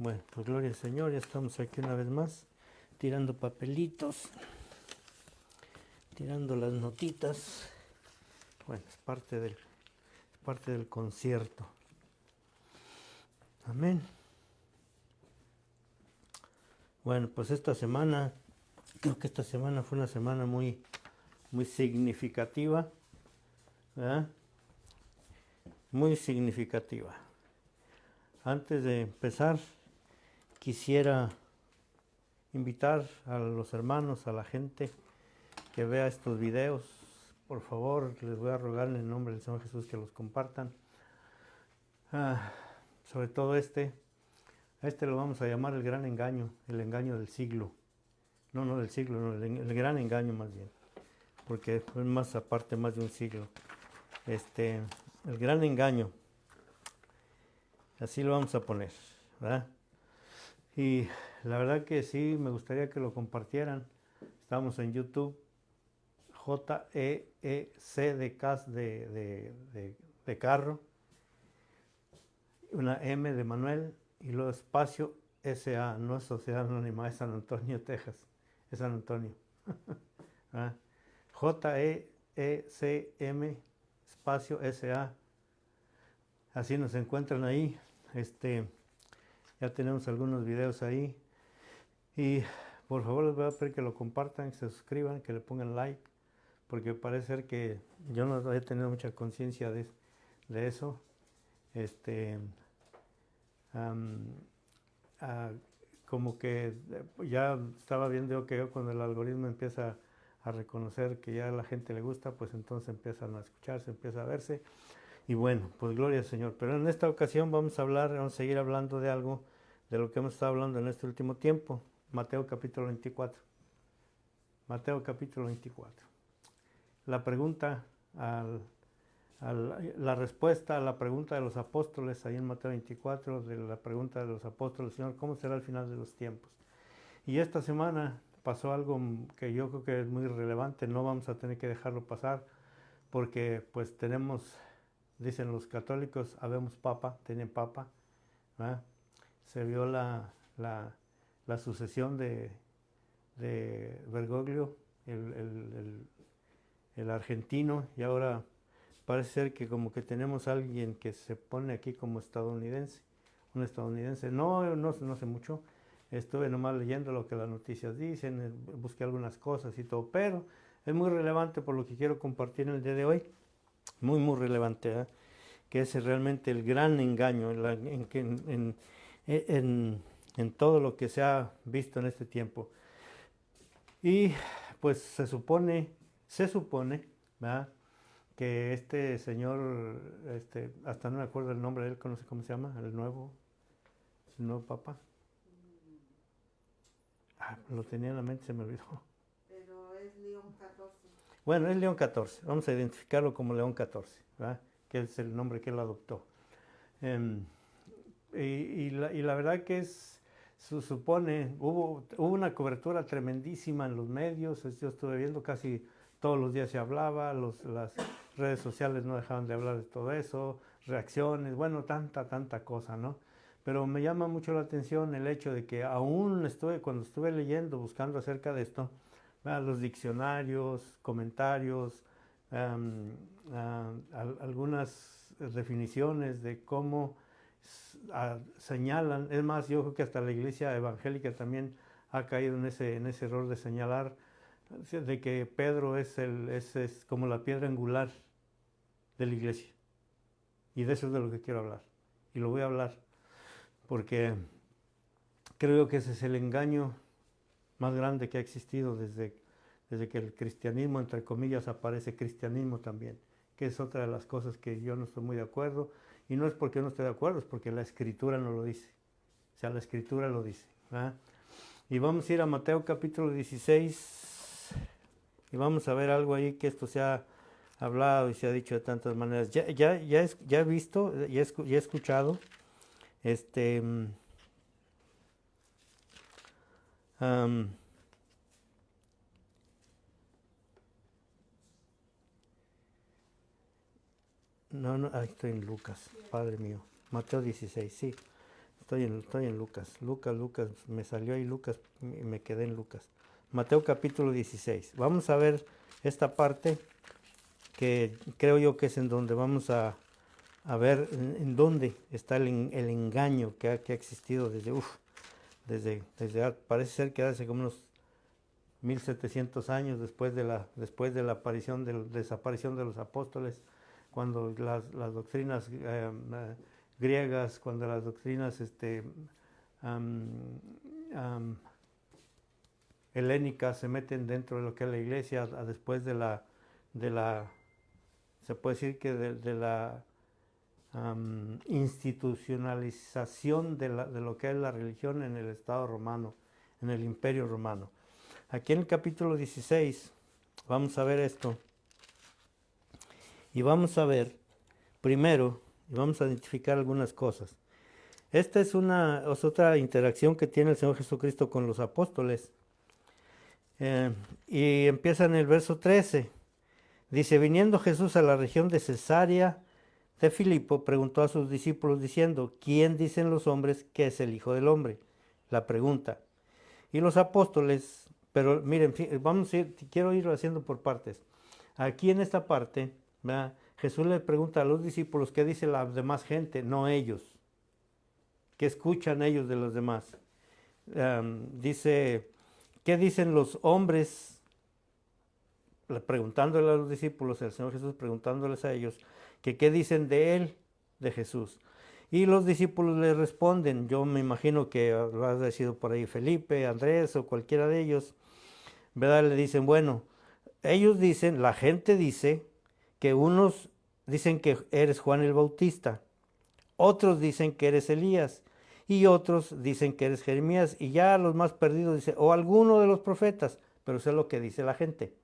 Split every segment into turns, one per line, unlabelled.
Bueno, pues gloria al Señor, ya estamos aquí una vez más, tirando papelitos, tirando las notitas. Bueno, es parte del concierto. Amén. Bueno, pues creo que esta semana fue una semana muy significativa, ¿verdad? Muy significativa. Antes de empezar, quisiera invitar a los hermanos, a la gente que vea estos videos. Por favor, les voy a rogar en el nombre del Señor Jesús que los compartan. Sobre todo a este lo vamos a llamar el gran engaño, el engaño del siglo. No del siglo, no, el gran engaño más bien, porque es más aparte, más de un siglo. El gran engaño, así lo vamos a poner, ¿verdad? Y la verdad que sí, me gustaría que lo compartieran. Estamos en YouTube, JEEC de carro, una M de Manuel y luego espacio SA, no es Sociedad Anónima, es San Antonio, Texas, es San Antonio. JEECM espacio SA, así nos encuentran ahí. Ya tenemos algunos videos ahí y por favor les voy a pedir que lo compartan, que se suscriban, que le pongan like, porque parece ser que yo no he tenido mucha conciencia de eso. Como que ya estaba viendo que cuando el algoritmo empieza a reconocer que ya a la gente le gusta, pues entonces empiezan a escucharse, empieza a verse. Y bueno, pues gloria al Señor. Pero en esta ocasión vamos a seguir hablando de algo de lo que hemos estado hablando en este último tiempo. Mateo capítulo 24. Mateo capítulo 24. La pregunta, la respuesta a la pregunta de los apóstoles, ahí en Mateo 24, de la pregunta de los apóstoles, Señor, ¿cómo será el final de los tiempos? Y esta semana pasó algo que yo creo que es muy relevante, no vamos a tener que dejarlo pasar, porque pues dicen los católicos, habemos papa, tienen papa, ¿verdad? Se vio la sucesión de Bergoglio, el argentino, y ahora parece ser que como que tenemos a alguien que se pone aquí como estadounidense, un estadounidense. No sé mucho, estuve nomás leyendo lo que las noticias dicen, busqué algunas cosas y todo, pero es muy relevante por lo que quiero compartir en el día de hoy, muy relevante, ¿eh? Que es realmente el gran engaño en todo lo que se ha visto en este tiempo. Y pues se supone, ¿verdad?, que este señor, hasta no me acuerdo el nombre de él, no sé cómo se llama, el nuevo papa. Lo tenía en la mente, se me olvidó.
Pero es León XIV.
Bueno, es León XIV, vamos a identificarlo como León XIV, ¿verdad?, que es el nombre que él adoptó. Y la verdad que supone, hubo una cobertura tremendísima en los medios. Yo estuve viendo, casi todos los días se hablaba, las redes sociales no dejaban de hablar de todo eso, reacciones, bueno, tanta cosa, ¿no? Pero me llama mucho la atención el hecho de que aún cuando estuve leyendo, buscando acerca de esto, los diccionarios, comentarios, algunas definiciones de cómo señalan, es más, yo creo que hasta la iglesia evangélica también ha caído en ese error de señalar de que Pedro es como la piedra angular de la iglesia. Y de eso es de lo que quiero hablar. Y lo voy a hablar porque creo que ese es el engaño más grande que ha existido desde que el cristianismo, entre comillas, aparece cristianismo también, que es otra de las cosas que yo no estoy muy de acuerdo. Y no es porque no esté de acuerdo, es porque la Escritura no lo dice. O sea, la Escritura lo dice, ¿verdad? Y vamos a ir a Mateo capítulo 16 y vamos a ver algo ahí que esto se ha hablado y se ha dicho de tantas maneras. Ya he visto, ya he escuchado, no, ahí estoy en Lucas, Padre mío. Mateo 16, sí. estoy en Lucas. Lucas, me salió ahí Lucas y me quedé en Lucas. Mateo capítulo 16. Vamos a ver esta parte que creo yo que es en donde vamos a ver en dónde está el engaño que ha existido desde parece ser que hace como unos 1700 años después de la desaparición de los apóstoles, cuando las doctrinas griegas, cuando las doctrinas helénicas se meten dentro de lo que es la iglesia, después de la se puede decir que de la institucionalización de lo que es la religión en el Estado romano, en el Imperio romano. Aquí en el capítulo 16 vamos a ver esto y vamos a ver primero, y vamos a identificar algunas cosas. Esta es otra interacción que tiene el Señor Jesucristo con los apóstoles. Y empieza en el verso 13. Dice, viniendo Jesús a la región de Cesarea de Filipo, preguntó a sus discípulos diciendo, ¿quién dicen los hombres que es el Hijo del Hombre? La pregunta. Y los apóstoles, pero miren, quiero irlo haciendo por partes. Aquí en esta parte, ¿verdad? Jesús le pregunta a los discípulos qué dice la demás gente, no ellos. ¿Qué escuchan ellos de los demás? Dice, ¿qué dicen los hombres? Preguntándole a los discípulos, el Señor Jesús preguntándoles a ellos, que qué dicen de él, de Jesús. Y los discípulos le responden, yo me imagino que ha sido por ahí Felipe, Andrés o cualquiera de ellos, ¿verdad? Le dicen, bueno, ellos dicen, la gente dice, que unos dicen que eres Juan el Bautista, otros dicen que eres Elías, y otros dicen que eres Jeremías, y ya los más perdidos dicen, o alguno de los profetas, pero eso es lo que dice la gente.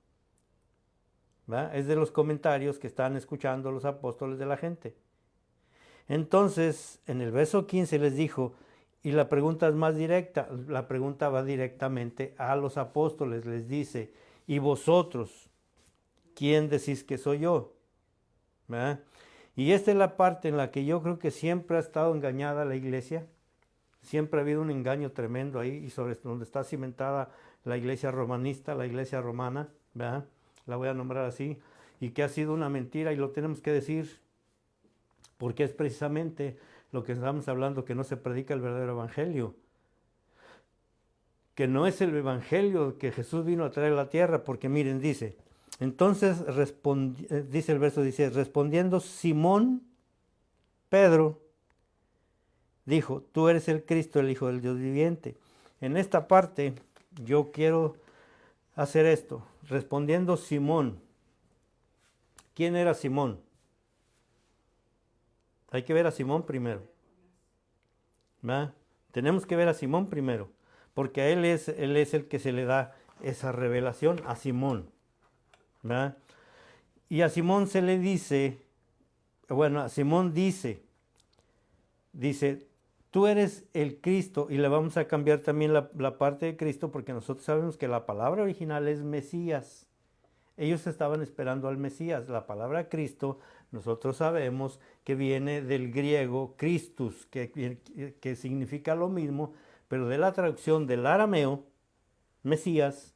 ¿verdad? Es de los comentarios que están escuchando los apóstoles de la gente. Entonces, en el verso 15 les dijo, y la pregunta es más directa, la pregunta va directamente a los apóstoles, les dice, ¿y vosotros quién decís que soy yo? ¿verdad? Y esta es la parte en la que yo creo que siempre ha estado engañada la iglesia, siempre ha habido un engaño tremendo ahí, y sobre donde está cimentada la iglesia romanista, la iglesia romana, ¿verdad? La voy a nombrar así, y que ha sido una mentira, y lo tenemos que decir, porque es precisamente lo que estamos hablando, que no se predica el verdadero evangelio, que no es el evangelio que Jesús vino a traer a la tierra, porque miren, dice, entonces dice el verso, dice, respondiendo Simón Pedro, dijo, tú eres el Cristo, el Hijo del Dios viviente. En esta parte yo quiero hacer esto, respondiendo Simón. ¿Quién era Simón? Hay que ver a Simón primero. ¿verdad? Tenemos que ver a Simón primero, porque a él es el que se le da esa revelación a Simón. ¿verdad? Y a Simón se le dice, bueno, a Simón dice, tú eres el Cristo, y le vamos a cambiar también la parte de Cristo, porque nosotros sabemos que la palabra original es Mesías. Ellos estaban esperando al Mesías. La palabra Cristo, nosotros sabemos que viene del griego Christus, que significa lo mismo, pero de la traducción del arameo, Mesías,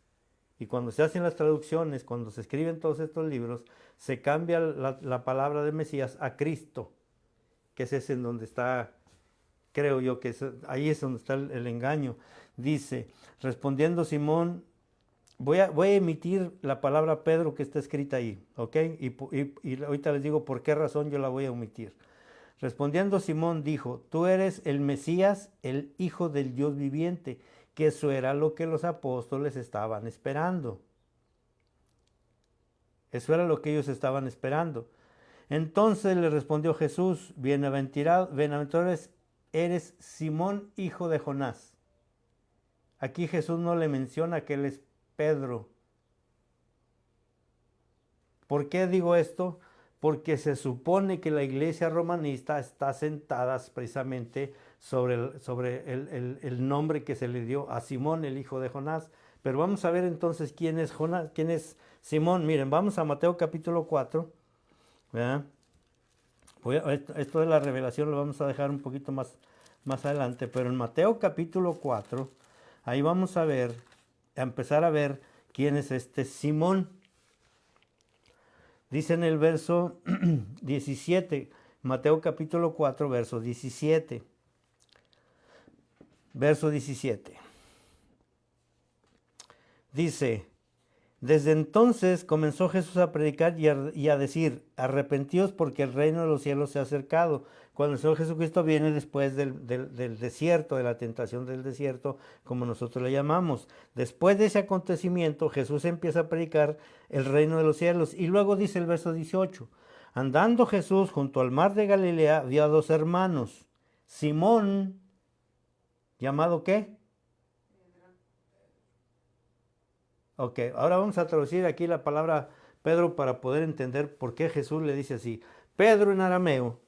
y cuando se hacen las traducciones, cuando se escriben todos estos libros, se cambia la palabra de Mesías a Cristo, que es ese en donde está, creo yo que ahí es donde está el engaño. Dice, respondiendo Simón, voy a emitir la palabra Pedro que está escrita ahí, ¿ok? Y ahorita les digo por qué razón yo la voy a omitir. Respondiendo Simón dijo, tú eres el Mesías, el Hijo del Dios viviente, que eso era lo que los apóstoles estaban esperando. Eso era lo que ellos estaban esperando. Entonces le respondió Jesús, bienaventurado eres Simón, hijo de Jonás. Aquí Jesús no le menciona que él es Pedro. ¿Por qué digo esto? Porque se supone que la iglesia romanista está sentada precisamente sobre el nombre que se le dio a Simón, el hijo de Jonás. Pero vamos a ver entonces quién es Jonás, quién es Simón. Miren, vamos a Mateo capítulo 4. ¿verdad? Esto de la revelación lo vamos a dejar un poquito más más adelante, pero en Mateo capítulo 4, ahí vamos a ver, a empezar a ver quién es este Simón. Dice en el verso 17, Mateo capítulo 4, verso 17. Verso 17. Dice, desde entonces comenzó Jesús a predicar y a decir, arrepentíos porque el reino de los cielos se ha acercado. Cuando el Señor Jesucristo viene después del desierto, de la tentación del desierto, como nosotros le llamamos. Después de ese acontecimiento, Jesús empieza a predicar el reino de los cielos. Y luego dice el verso 18, andando Jesús junto al mar de Galilea, vio a dos hermanos, Simón, ¿llamado qué? Ok, ahora vamos a traducir aquí la palabra Pedro para poder entender por qué Jesús le dice así. Pedro en arameo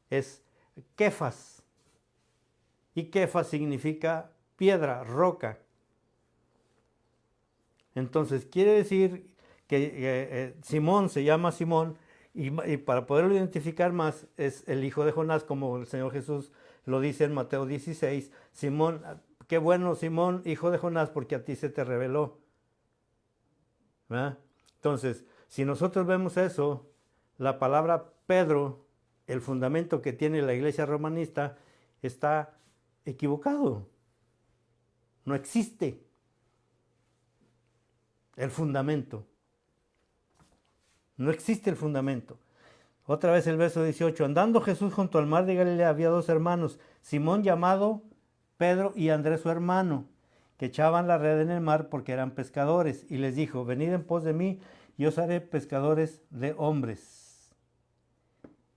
es Kefas. Y Kefas significa piedra, Entonces quiere decir que Simón se llama Simón y para poderlo identificar más es el hijo de Jonás, como el Señor Jesús lo dice en Mateo 16. Simón, qué bueno Simón, hijo de Jonás, porque a ti se te reveló. ¿Verdad? Entonces, si nosotros vemos eso, la palabra Pedro, el fundamento que tiene la iglesia romanista, está equivocado. No existe el fundamento. No existe el fundamento. Otra vez el verso 18. Andando Jesús junto al mar de Galilea había dos hermanos, Simón llamado Pedro y Andrés su hermano, que echaban la red en el mar porque eran pescadores. Y les dijo, venid en pos de mí y os haré pescadores de hombres.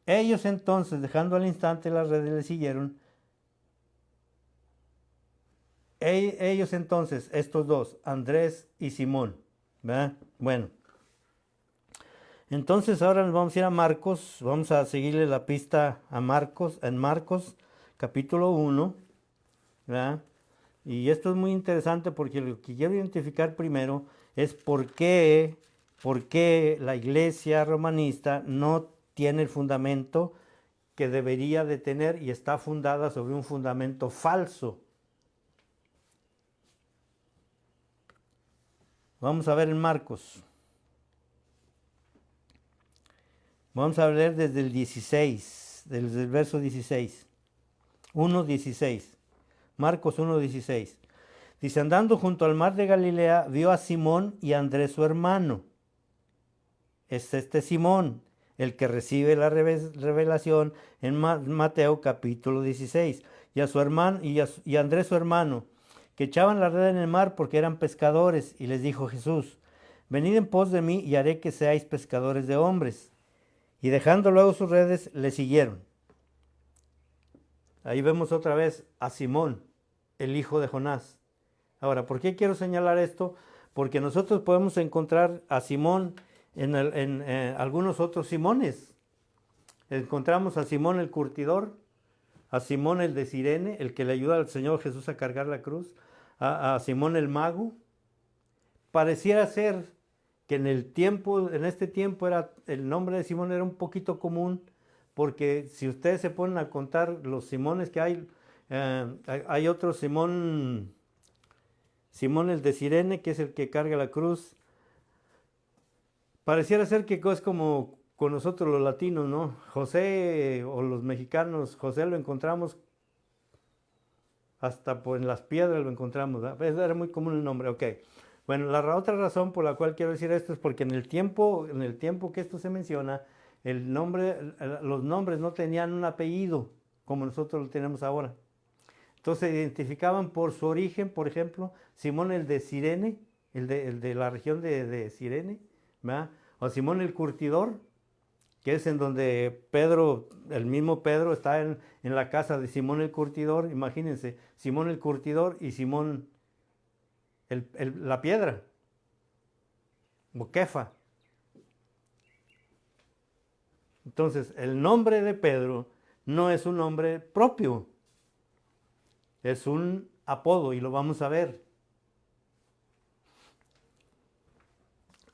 Ellos entonces, dejando al instante las redes, le siguieron. Ellos entonces, estos dos, Andrés y Simón. ¿Verdad? Bueno. Entonces ahora nos vamos a ir a Marcos, vamos a seguirle la pista a Marcos, en Marcos capítulo 1, ¿verdad? Y esto es muy interesante porque lo que quiero identificar primero es por qué la iglesia romanista no tiene el fundamento que debería de tener y está fundada sobre un fundamento falso. Vamos a ver en Marcos. Vamos a leer desde el 16, desde el verso 16. 1:16. Marcos 1:16. Dice, andando junto al mar de Galilea, vio a Simón y a Andrés su hermano. Es este Simón, el que recibe la revelación en Mateo capítulo 16. Y a su hermano, y a Andrés su hermano, que echaban la red en el mar porque eran pescadores. Y les dijo Jesús, venid en pos de mí y haré que seáis pescadores de hombres. Y dejando luego sus redes, le siguieron. Ahí vemos otra vez a Simón, el hijo de Jonás. Ahora, ¿por qué quiero señalar esto? Porque nosotros podemos encontrar a Simón en algunos otros Simones. Encontramos a Simón el curtidor, a Simón el de Cirene, el que le ayuda al Señor Jesús a cargar la cruz, a Simón el mago. Pareciera ser que en este tiempo el nombre de Simón era un poquito común, porque si ustedes se ponen a contar los Simones que hay otro Simón el de Cirene, que es el que carga la cruz. Pareciera ser que es como con nosotros los latinos, ¿no? José o los mexicanos, José lo encontramos hasta en las piedras lo encontramos, ¿verdad? Era muy común el nombre, ok. Bueno, la otra razón por la cual quiero decir esto es porque en el tiempo que esto se menciona, los nombres no tenían un apellido como nosotros lo tenemos ahora. Entonces se identificaban por su origen, por ejemplo, Simón el de Cirene, el de la región de Cirene, ¿verdad? O Simón el curtidor, que es en donde el mismo Pedro está en la casa de Simón el curtidor. Imagínense, Simón el curtidor y Simón la piedra, o Kefa. Entonces, el nombre de Pedro no es un nombre propio, es un apodo y lo vamos a ver.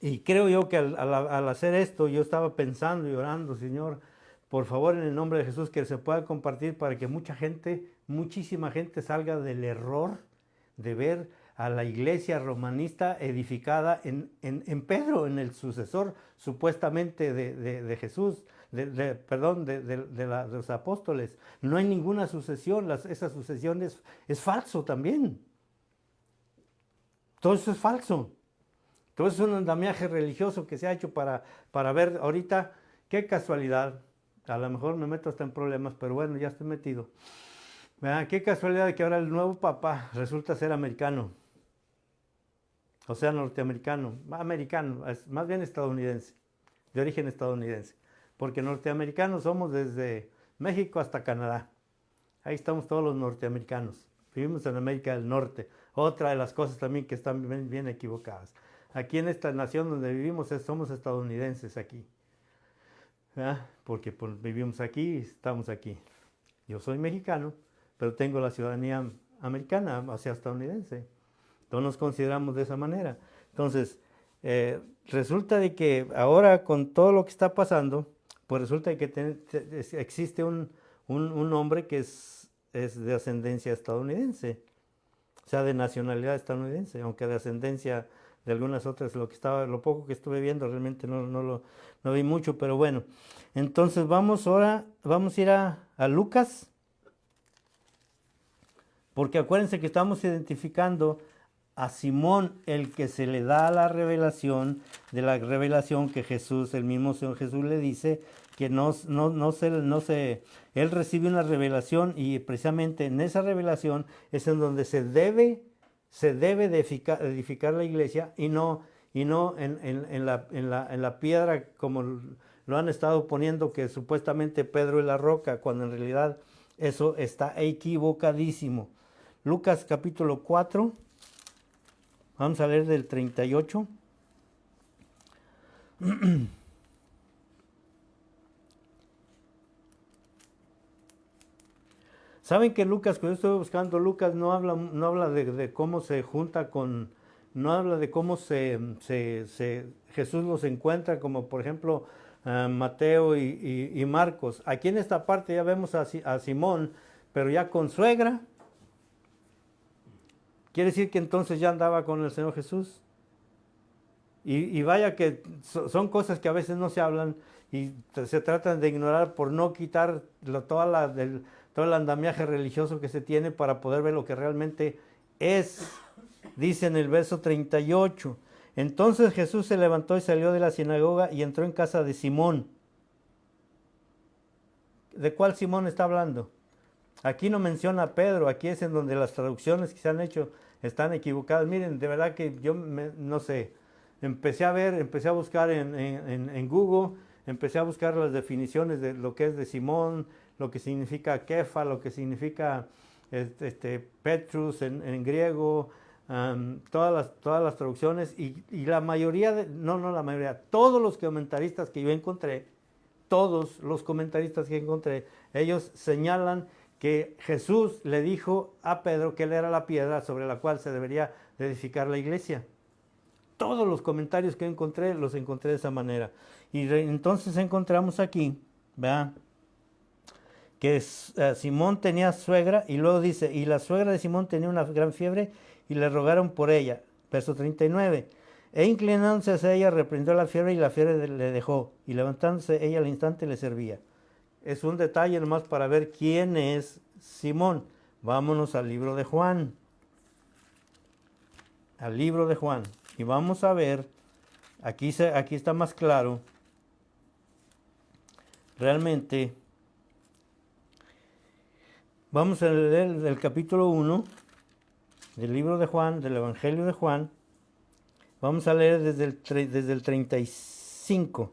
Y creo yo que al hacer esto, yo estaba pensando y orando, Señor, por favor, en el nombre de Jesús, que se pueda compartir para que mucha gente muchísima gente salga del error de ver a la iglesia romanista edificada en Pedro, en el sucesor supuestamente de Jesús, de los apóstoles. No hay ninguna sucesión, esa sucesión es falso también. Todo eso es falso. Todo eso es un andamiaje religioso que se ha hecho para ver ahorita, qué casualidad. A lo mejor me meto hasta en problemas, pero bueno, ya estoy metido. ¿Verdad? Qué casualidad de que ahora el nuevo papa resulta ser americano. O sea, norteamericano. Americano, más bien estadounidense. De origen estadounidense. Porque norteamericanos somos desde México hasta Canadá. Ahí estamos todos los norteamericanos. Vivimos en América del Norte. Otra de las cosas también que están bien equivocadas. Aquí en esta nación donde vivimos somos estadounidenses aquí. ¿Verdad? Porque pues, vivimos aquí y estamos aquí. Yo soy mexicano, pero tengo la ciudadanía americana, o sea, estadounidense. No nos consideramos de esa manera. Entonces, resulta de que ahora con todo lo que está pasando, pues resulta de que existe un hombre que es de ascendencia estadounidense, o sea, de nacionalidad estadounidense, aunque de ascendencia de algunas otras, lo poco que estuve viendo realmente no vi mucho, pero bueno. Entonces vamos a ir a Lucas, porque acuérdense que estamos identificando a Simón, el que se le da la revelación, de la revelación que Jesús, el mismo Señor Jesús le dice, que él recibe una revelación y precisamente en esa revelación es en donde se debe de edificar la iglesia y no en la piedra como lo han estado poniendo, que supuestamente Pedro es la roca, cuando en realidad eso está equivocadísimo. Lucas capítulo 4, vamos a leer del 38. Saben que Lucas, cuando yo estoy buscando, Lucas no habla de cómo se junta no habla de cómo Jesús los encuentra, como por ejemplo Mateo y Marcos. Aquí en esta parte ya vemos a Simón, pero ya con suegra. Quiere decir que entonces ya andaba con el Señor Jesús. Y vaya que son cosas que a veces no se hablan y se tratan de ignorar por no quitar todo el andamiaje religioso que se tiene para poder ver lo que realmente es. Dice en el verso 38, entonces Jesús se levantó y salió de la sinagoga y entró en casa de Simón. ¿De cuál Simón está hablando? Aquí no menciona a Pedro, aquí es en donde las traducciones que se han hecho están equivocadas. Miren, de verdad que yo no sé, empecé a buscar en Google, empecé a buscar las definiciones de lo que es de Simón, lo que significa Kefa, lo que significa Petrus en griego, todas las traducciones y la mayoría, la mayoría, todos los comentaristas que yo encontré, todos los comentaristas que encontré, ellos señalan que Jesús le dijo a Pedro que él era la piedra sobre la cual se debería edificar la iglesia. Todos los comentarios que encontré, los encontré de esa manera. Y entonces encontramos aquí, ¿verdad?, que Simón tenía suegra, y luego dice, y la suegra de Simón tenía una gran fiebre, y le rogaron por ella. Verso 39. E inclinándose hacia ella, reprendió la fiebre, y la fiebre le dejó, y levantándose ella al instante le servía. Es un detalle nomás para ver quién es Simón. Vámonos al libro de Juan. Al libro de Juan. Y vamos a ver, aquí está más claro, realmente, vamos a leer el capítulo 1 del libro de Juan, del Evangelio de Juan. Vamos a leer desde el 35.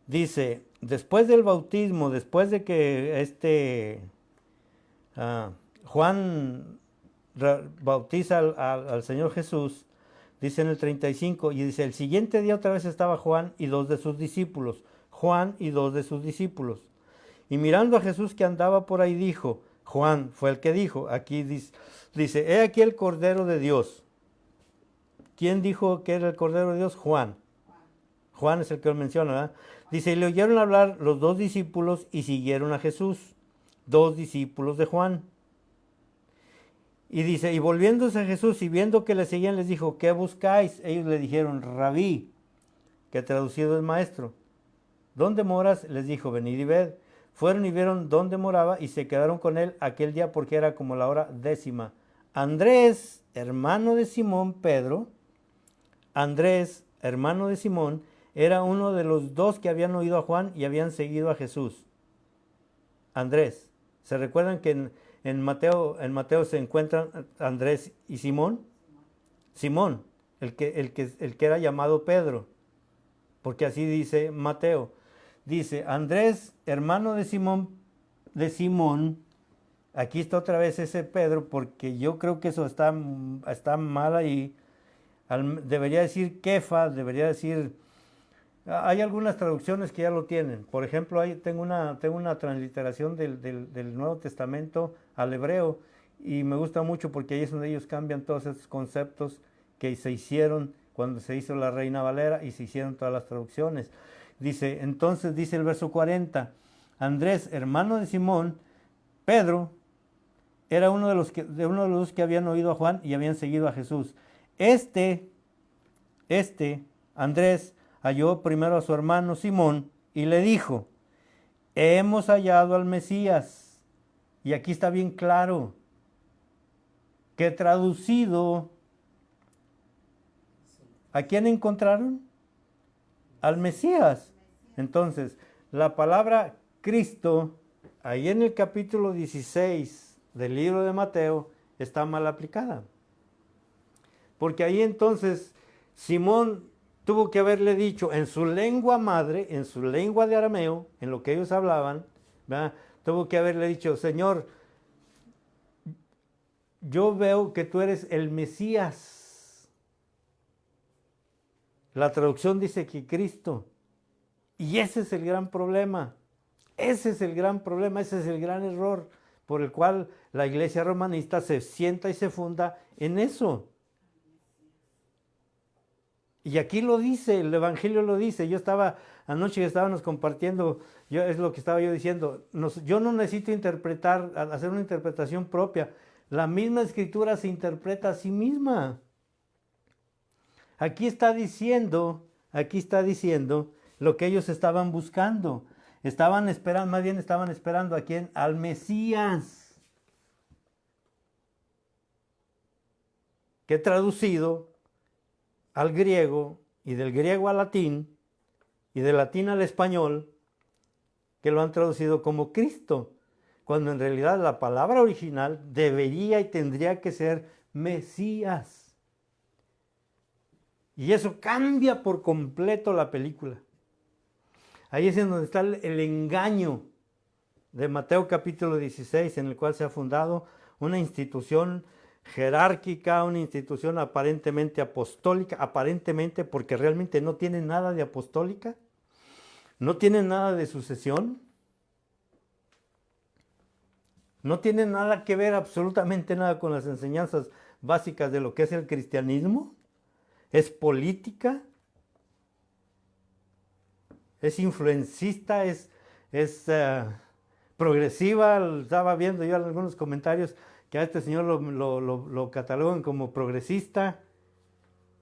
Dice, después del bautismo, después de que Juan bautiza al Señor Jesús, dice en el 35, y dice, el siguiente día otra vez estaba Juan y dos de sus discípulos. Juan y dos de sus discípulos. Y mirando a Jesús que andaba por ahí, dijo, Juan fue el que dijo, aquí dice, he aquí el Cordero de Dios. ¿Quién dijo que era el Cordero de Dios? Juan. Juan es el que lo menciona, ¿verdad? Dice, y le oyeron hablar los dos discípulos y siguieron a Jesús. Dos discípulos de Juan. Y dice, y volviéndose a Jesús y viendo que le seguían, les dijo, ¿qué buscáis? Ellos le dijeron, Rabí, que traducido es maestro. ¿Dónde moras? Les dijo, venid y ved. Fueron y vieron dónde moraba y se quedaron con él aquel día porque era como la hora 10. Andrés, hermano de Simón Pedro, Andrés, hermano de Simón, era uno de los dos que habían oído a Juan y habían seguido a Jesús. Andrés. ¿Se recuerdan que en Mateo se encuentran Andrés y Simón? Simón, el que era llamado Pedro, porque así dice Mateo. Dice, Andrés, hermano de Simón, aquí está otra vez ese Pedro, porque yo creo que eso está mal ahí. Debería decir Kefa, debería decir... Hay algunas traducciones que ya lo tienen. Por ejemplo, tengo una transliteración del Nuevo Testamento al hebreo y me gusta mucho porque ahí es donde ellos cambian todos estos conceptos que se hicieron cuando se hizo la Reina Valera y se hicieron todas las traducciones. Entonces dice el verso 40, Andrés, hermano de Simón, Pedro, era uno de los que habían oído a Juan y habían seguido a Jesús. Andrés, halló primero a su hermano Simón y le dijo, hemos hallado al Mesías. Y aquí está bien claro que traducido, ¿a quién encontraron? Al Mesías. Entonces, la palabra Cristo, ahí en el capítulo 16 del libro de Mateo, está mal aplicada. Porque ahí entonces Simón tuvo que haberle dicho en su lengua madre, en su lengua de arameo, en lo que ellos hablaban, ¿verdad? Tuvo que haberle dicho, Señor, yo veo que tú eres el Mesías. La traducción dice que Cristo. Y ese es el gran problema. Ese es el gran problema, ese es el gran error por el cual la iglesia romanista se sienta y se funda en eso. Y aquí lo dice, el Evangelio lo dice. Anoche que estábamos compartiendo, es lo que estaba yo diciendo. Yo no necesito hacer una interpretación propia. La misma Escritura se interpreta a sí misma. Aquí está diciendo lo que ellos estaban buscando. Estaban esperando a quién, al Mesías. Que traducido al griego y del griego al latín y del latín al español, que lo han traducido como Cristo, cuando en realidad la palabra original debería y tendría que ser Mesías. Y eso cambia por completo la película. Ahí es en donde está el engaño de Mateo capítulo 16, en el cual se ha fundado una institución jerárquica, una institución aparentemente apostólica, aparentemente porque realmente no tiene nada de apostólica, no tiene nada de sucesión, no tiene nada que ver, absolutamente nada con las enseñanzas básicas de lo que es el cristianismo, es política, es influencista, es progresiva. Estaba viendo yo algunos comentarios que a este señor lo catalogan como progresista,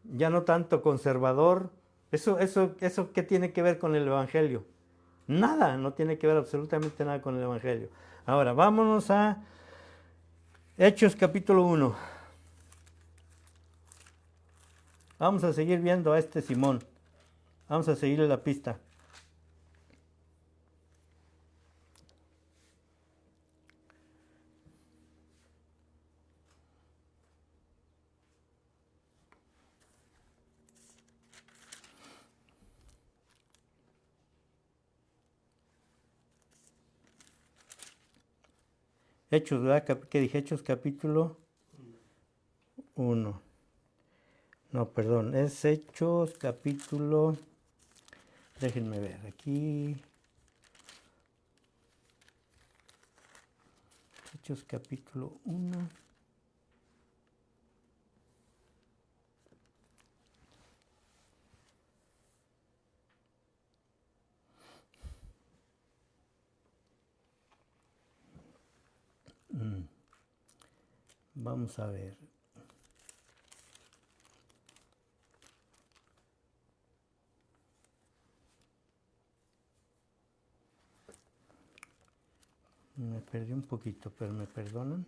ya no tanto conservador. ¿Eso qué tiene que ver con el Evangelio? Nada, no tiene que ver absolutamente nada con el Evangelio. Ahora, vámonos a Hechos capítulo 1. Vamos a seguir viendo a este Simón. Vamos a seguirle la pista. Hechos, ¿verdad? ¿Qué dije? Hechos capítulo 1. No, perdón, es Hechos capítulo... Déjenme ver, aquí... Hechos capítulo 1. Vamos a ver. Me perdí un poquito, pero me perdonan.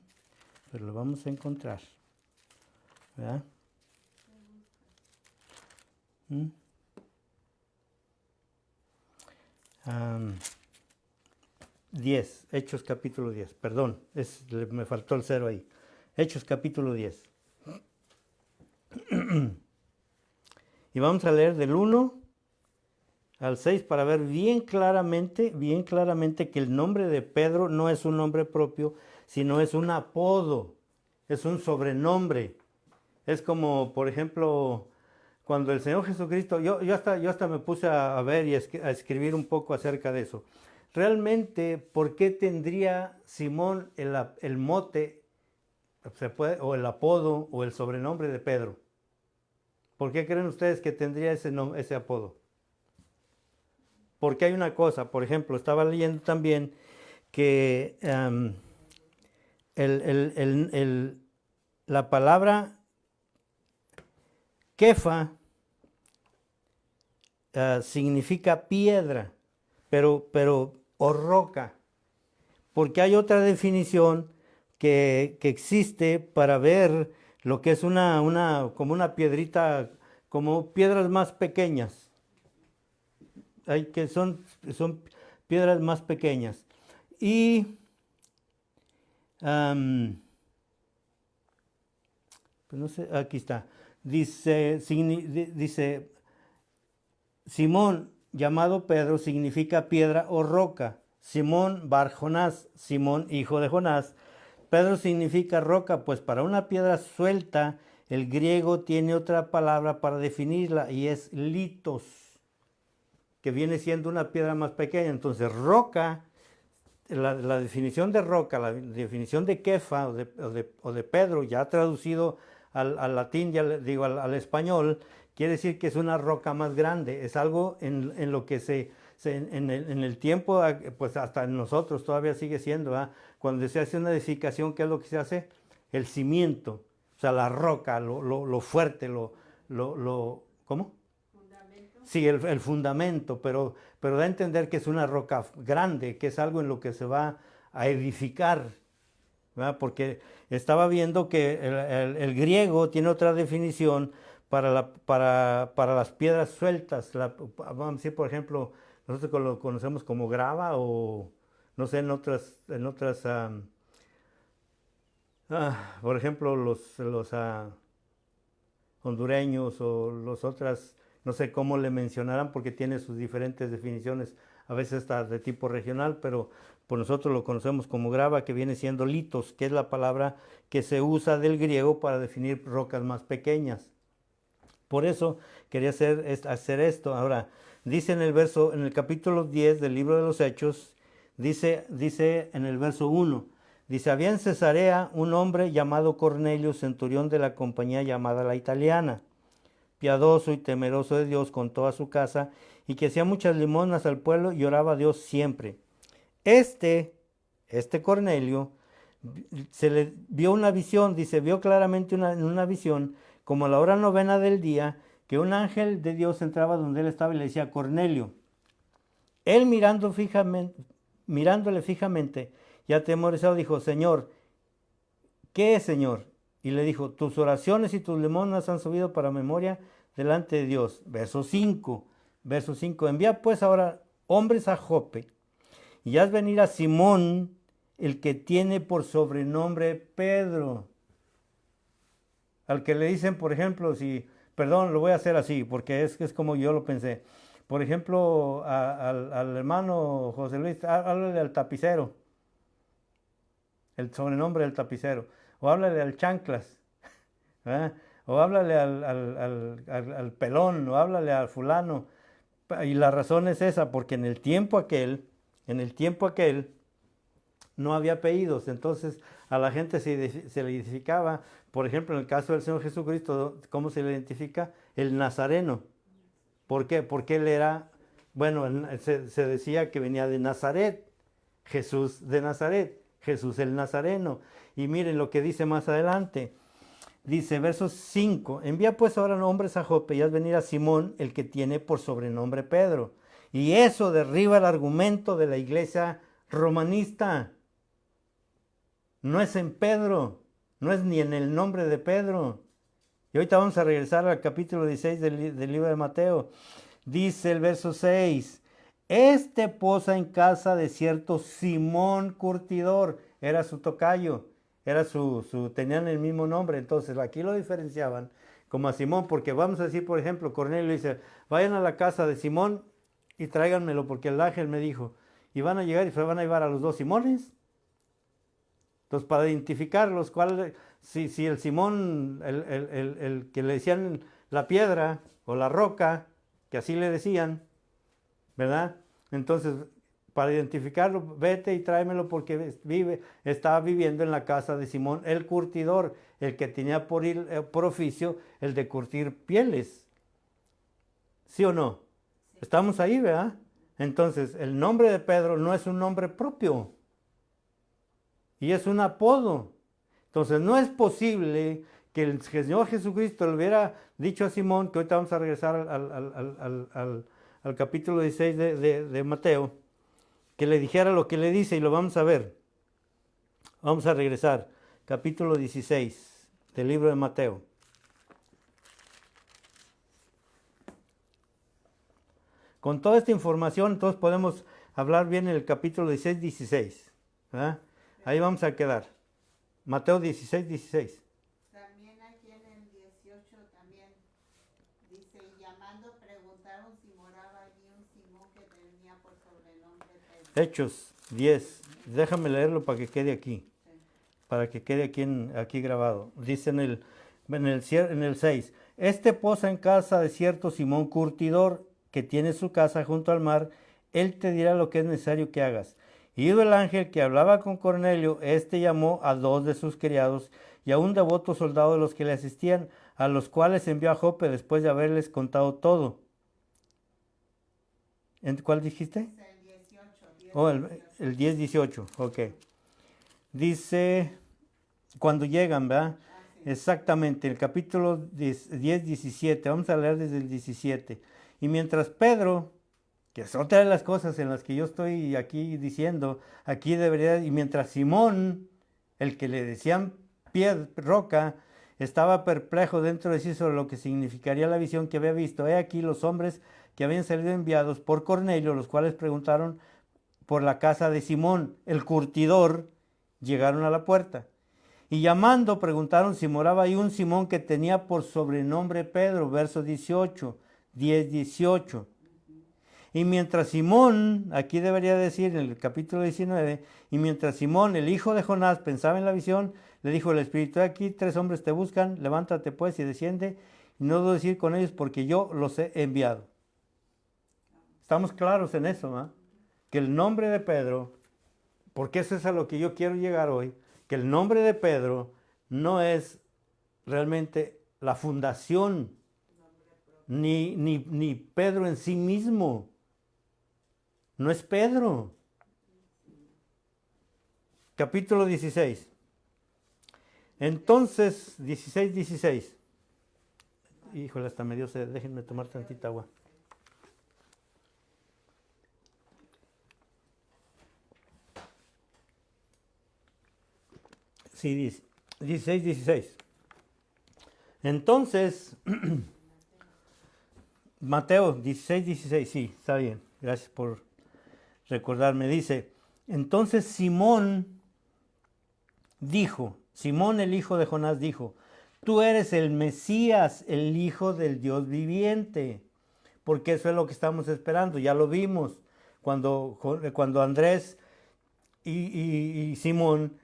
Pero lo vamos a encontrar. ¿Verdad? 10, Hechos capítulo 10, perdón, me faltó el 0 ahí. Hechos capítulo 10. Y vamos a leer del 1 al 6 para ver bien claramente que el nombre de Pedro no es un nombre propio, sino es un apodo, es un sobrenombre. Es como, por ejemplo, cuando el Señor Jesucristo, yo hasta me puse a ver y a escribir un poco acerca de eso. Realmente, ¿por qué tendría Simón el mote, o el apodo, o el sobrenombre de Pedro? ¿Por qué creen ustedes que tendría ese apodo? Porque hay una cosa, por ejemplo, estaba leyendo también que la palabra Kefa significa piedra, o roca, porque hay otra definición que existe para ver lo que es como una piedrita, como piedras más pequeñas. Hay que son piedras más pequeñas. Y pues no sé, aquí está. Dice Simón, llamado Pedro, significa piedra o roca. Simón Bar Jonás, Simón hijo de Jonás. Pedro significa roca, pues para una piedra suelta, el griego tiene otra palabra para definirla y es litos, que viene siendo una piedra más pequeña. Entonces, roca, la definición de roca, la definición de Kefa o de Pedro, ya traducido al latín, ya digo al español, quiere decir que es una roca más grande, es algo en lo que en el tiempo, pues hasta nosotros todavía sigue siendo, ¿verdad? Cuando se hace una edificación, ¿qué es lo que se hace? El cimiento, o sea, la roca, lo fuerte, ¿cómo?
Fundamento.
Sí, el fundamento, pero da a entender que es una roca grande, que es algo en lo que se va a edificar, ¿verdad? Porque estaba viendo que el griego tiene otra definición para las piedras sueltas. Vamos a decir, por ejemplo, nosotros lo conocemos como grava o, no sé, en otras por ejemplo, los hondureños o los otras, no sé cómo le mencionarán porque tiene sus diferentes definiciones, a veces está de tipo regional, pero por nosotros lo conocemos como grava, que viene siendo litos, que es la palabra que se usa del griego para definir rocas más pequeñas. Por eso quería hacer esto. Ahora, dice en el capítulo 10 del libro de los Hechos, dice en el verso 1, dice, había en Cesarea un hombre llamado Cornelio, centurión de la compañía llamada La Italiana, piadoso y temeroso de Dios con toda su casa, y que hacía muchas limosnas al pueblo y oraba a Dios siempre. Este Cornelio, se le vio una visión, dice, vio claramente en una visión, como a la hora novena del día, que un ángel de Dios entraba donde él estaba y le decía, Cornelio. Él mirándole fijamente y atemorizado dijo, Señor, ¿qué es, Señor? Y le dijo, tus oraciones y tus limosnas han subido para memoria delante de Dios. Verso 5, envía pues ahora hombres a Jope y haz venir a Simón, el que tiene por sobrenombre Pedro. Al que le dicen, por ejemplo, perdón, lo voy a hacer así, porque es como yo lo pensé. Por ejemplo, al hermano José Luis, háblale al tapicero, el sobrenombre del tapicero, o háblale al chanclas, ¿eh? O háblale al pelón, o háblale al fulano. Y la razón es esa, porque en el tiempo aquel, no había apellidos, entonces a la gente se le identificaba, por ejemplo, en el caso del Señor Jesucristo, ¿cómo se le identifica? El Nazareno. ¿Por qué? Porque él era, bueno, se decía que venía de Nazaret, Jesús de Nazaret, Jesús el Nazareno. Y miren lo que dice más adelante. Dice, verso 5, envía pues ahora hombres a Jope y haz venir a Simón, el que tiene por sobrenombre Pedro. Y eso derriba el argumento de la iglesia romanista. No es en Pedro, no es ni en el nombre de Pedro. Y ahorita vamos a regresar al capítulo 16 del libro de Mateo. Dice el verso 6, este posa en casa de cierto Simón Curtidor, era su tocayo, era tenían el mismo nombre, entonces aquí lo diferenciaban como a Simón, porque vamos a decir, por ejemplo, Cornelio dice, vayan a la casa de Simón y tráiganmelo, porque el ángel me dijo, y van a llegar y se van a llevar a los dos Simones. Entonces, para identificarlos, si el Simón, el que le decían la piedra o la roca, que así le decían, ¿verdad? Entonces, para identificarlo, vete y tráemelo porque estaba viviendo en la casa de Simón el curtidor, el que tenía por oficio el de curtir pieles. ¿Sí o no? Sí. Estamos ahí, ¿verdad? Entonces, el nombre de Pedro no es un nombre propio. Y es un apodo. Entonces no es posible que el Señor Jesucristo le hubiera dicho a Simón, que ahorita vamos a regresar al capítulo 16 de Mateo, que le dijera lo que le dice y lo vamos a ver. Vamos a regresar. Capítulo 16 del libro de Mateo. Con toda esta información, entonces podemos hablar bien en el capítulo 16. ¿Verdad? Ahí vamos a quedar. Mateo 16.
También aquí en el 18 también dice, y llamando preguntaron si moraba allí un Simón que tenía por sobrenombre Pedro.
Hechos 10. Déjame leerlo para que quede aquí.
Sí.
Para que quede aquí grabado. Dice en el 6. Este posa en casa de cierto Simón Curtidor, que tiene su casa junto al mar. Él te dirá lo que es necesario que hagas. Y ido el ángel que hablaba con Cornelio, este llamó a 2 de sus criados y a un devoto soldado de los que le asistían, a los cuales envió a Jope después de haberles contado todo. ¿Cuál dijiste?
El 18.
Oh, el 10-18, ok. Dice, cuando llegan, ¿verdad?
Sí.
Exactamente, el capítulo 10-17, vamos a leer desde el 17. Y mientras Pedro, que es otra de las cosas en las que yo estoy aquí diciendo, aquí debería, y mientras Simón, el que le decían roca, estaba perplejo dentro de sí sobre lo que significaría la visión que había visto. He aquí los hombres que habían salido enviados por Cornelio, los cuales preguntaron por la casa de Simón, el curtidor, llegaron a la puerta. Y llamando preguntaron si moraba ahí un Simón que tenía por sobrenombre Pedro, verso 18, 10-18. Y mientras Simón, aquí debería decir en el capítulo 19, y mientras Simón, el hijo de Jonás, pensaba en la visión, le dijo el Espíritu, aquí 3 hombres te buscan, levántate pues y desciende, y no debo decir con ellos porque yo los he enviado. Estamos claros en eso, ¿no? Que el nombre de Pedro, porque eso es a lo que yo quiero llegar hoy, que el nombre de Pedro no es realmente la fundación, ni Pedro en sí mismo. No es Pedro. Capítulo 16. Entonces, 16. Híjole, hasta me dio sed. Déjenme tomar tantita agua. Sí, 16. Entonces, Mateo 16, sí, está bien. Gracias por recordarme. Dice, entonces Simón el hijo de Jonás dijo, tú eres el Mesías, el hijo del Dios viviente. Porque eso es lo que estamos esperando, ya lo vimos. Cuando Andrés y Simón,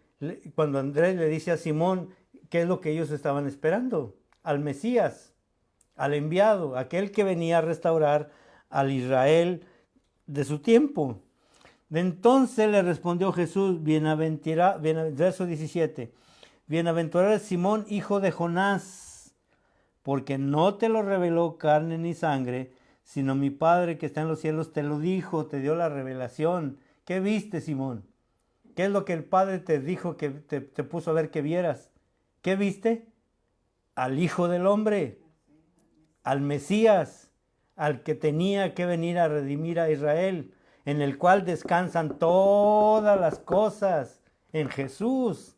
cuando Andrés le dice a Simón, ¿qué es lo que ellos estaban esperando? Al Mesías, al enviado, aquel que venía a restaurar al Israel de su tiempo. Entonces le respondió Jesús, verso 17, bienaventurado es Simón, hijo de Jonás, porque no te lo reveló carne ni sangre, sino mi Padre que está en los cielos te lo dijo, te dio la revelación. ¿Qué viste, Simón? ¿Qué es lo que el Padre te dijo que te puso a ver que vieras? ¿Qué viste? Al Hijo del Hombre, al Mesías, al que tenía que venir a redimir a Israel, en el cual descansan todas las cosas, en Jesús,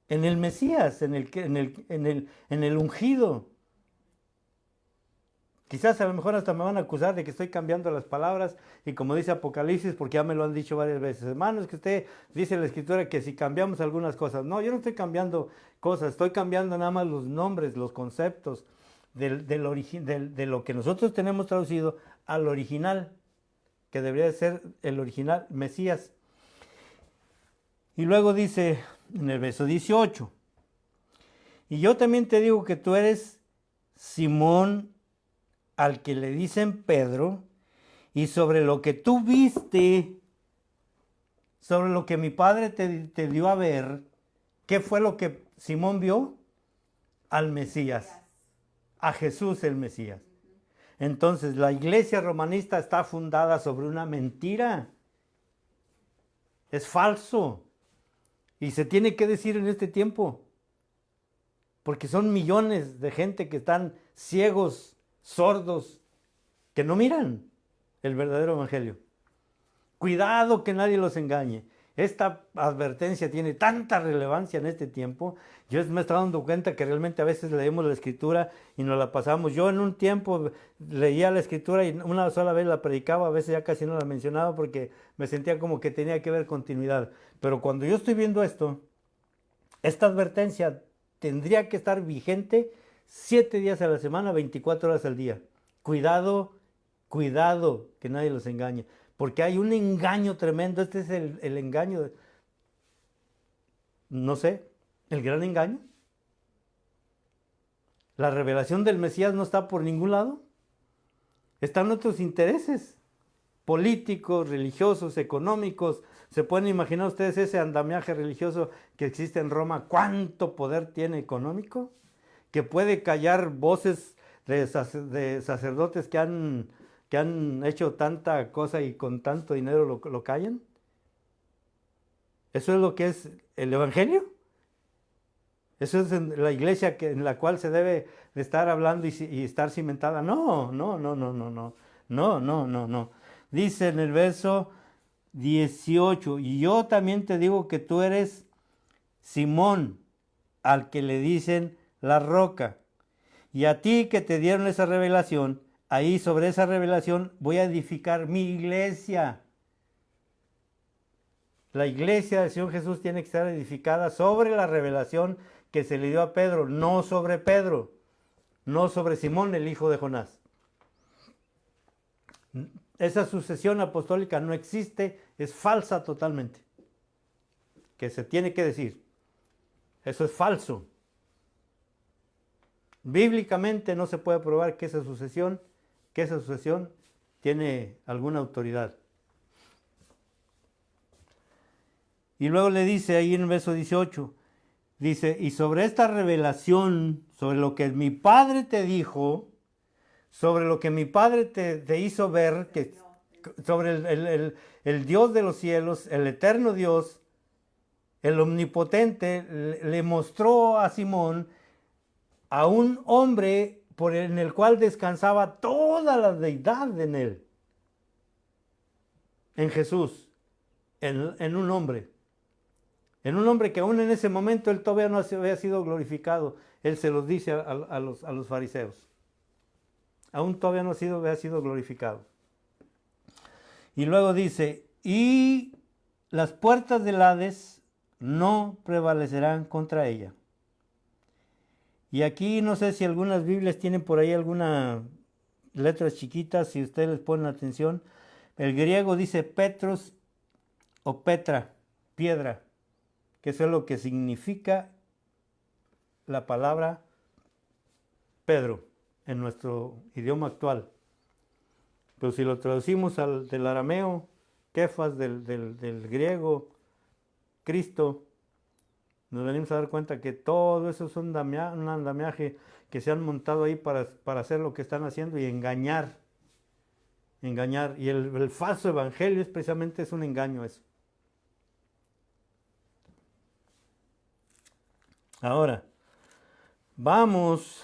en el Mesías, en el ungido. Quizás a lo mejor hasta me van a acusar de que estoy cambiando las palabras y como dice Apocalipsis, porque ya me lo han dicho varias veces, hermano, es que usted dice en la Escritura que si cambiamos algunas cosas. No, yo no estoy cambiando cosas, estoy cambiando nada más los nombres, los conceptos de lo que nosotros tenemos traducido al original, que debería ser el original Mesías. Y luego dice en el verso 18, y yo también te digo que tú eres Simón, al que le dicen Pedro, y sobre lo que tú viste, sobre lo que mi padre te dio a ver, ¿qué fue lo que Simón vio? Al Mesías, a Jesús el Mesías. Entonces, la iglesia romanista está fundada sobre una mentira. Es falso. Y se tiene que decir en este tiempo, porque son millones de gente que están ciegos, sordos, que no miran el verdadero evangelio. Cuidado que nadie los engañe. Esta advertencia tiene tanta relevancia en este tiempo. Yo me estaba dando cuenta que realmente a veces leemos la Escritura y nos la pasamos. Yo en un tiempo leía la Escritura y una sola vez la predicaba, a veces ya casi no la mencionaba porque me sentía como que tenía que ver continuidad. Pero cuando yo estoy viendo esto, esta advertencia tendría que estar vigente 7 días a la semana, 24 horas al día. Cuidado, cuidado, que nadie los engañe. Porque hay un engaño tremendo. Este es el engaño, no sé, el gran engaño. La revelación del Mesías no está por ningún lado. Están otros intereses políticos, religiosos, económicos. ¿Se pueden imaginar ustedes ese andamiaje religioso que existe en Roma? ¿Cuánto poder tiene económico? Que puede callar voces de sacerdotes que han hecho tanta cosa y con tanto dinero lo callan. ¿Eso es lo que es el Evangelio? ¿Eso es la iglesia en la cual se debe de estar hablando y estar cimentada? No, no, no, no, no, no, no, no, no, no. Dice en el verso 18, y yo también te digo que tú eres Simón, al que le dicen la roca. Y a ti que te dieron esa revelación, ahí sobre esa revelación voy a edificar mi iglesia. La iglesia del Señor Jesús tiene que estar edificada sobre la revelación que se le dio a Pedro, no sobre Pedro, no sobre Simón, el hijo de Jonás. Esa sucesión apostólica no existe, es falsa totalmente. Que se tiene que decir. Eso es falso. Bíblicamente no se puede probar que esa sucesión tiene alguna autoridad. Y luego le dice ahí en el verso 18, dice, y sobre esta revelación, sobre lo que mi Padre te dijo, sobre lo que mi Padre te hizo ver, que, sobre el Dios de los cielos, el eterno Dios, el omnipotente, le mostró a Simón a un hombre en el cual descansaba toda la deidad en él, en Jesús, en un hombre. En un hombre que aún en ese momento él todavía no había sido glorificado. Él se los dice a los fariseos. Aún todavía no había sido glorificado. Y luego dice, y las puertas del Hades no prevalecerán contra ella. Y aquí no sé si algunas Biblias tienen por ahí algunas letras chiquitas, si ustedes les ponen atención. El griego dice Petros o Petra, piedra, que eso es lo que significa la palabra Pedro en nuestro idioma actual. Pero si lo traducimos del arameo, Kefas, del griego, Cristo, nos venimos a dar cuenta que todo eso es un andamiaje que se han montado ahí para hacer lo que están haciendo y engañar engañar. Y el falso evangelio es precisamente es un engaño eso. Ahora, vamos